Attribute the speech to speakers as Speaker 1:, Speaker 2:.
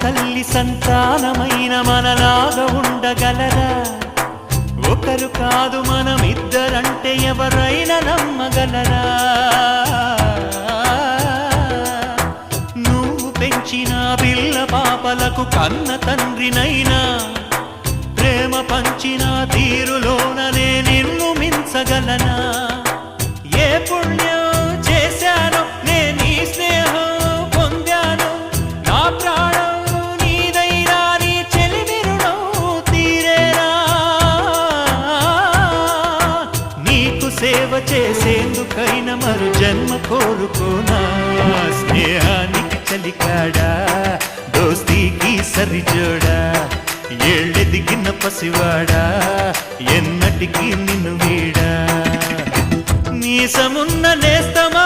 Speaker 1: తల్లి సంతానమైన మనలాగా ఉండగలరా? ఒకరు కాదు మనమిద్దరంటే ఎవరైనా నమ్మగలరా? నువ్వు పెంచిన పిల్ల పాపలకు కన్న తండ్రినైనా ప్రేమ పంచిన తీరులోననే నిన్ను మించగలనా? ఏ పుణ్యం చేశాను నేను ఈ స్నేహం పొందాను, నా ప్రాణం నీదైనా నీ చెలిమి రుణం తీరేనా? నీకు సేవ చేసేందుకైనా మరు జన్మ కోరుకోనా? స్నేహానికి చలికాడా, దోస్తీకి సరిజోడా, ఏళ్ళెదిగిన పసివాడా ఎన్నటికీ నిన్ను వీడా? మీసమున్న నేస్తమా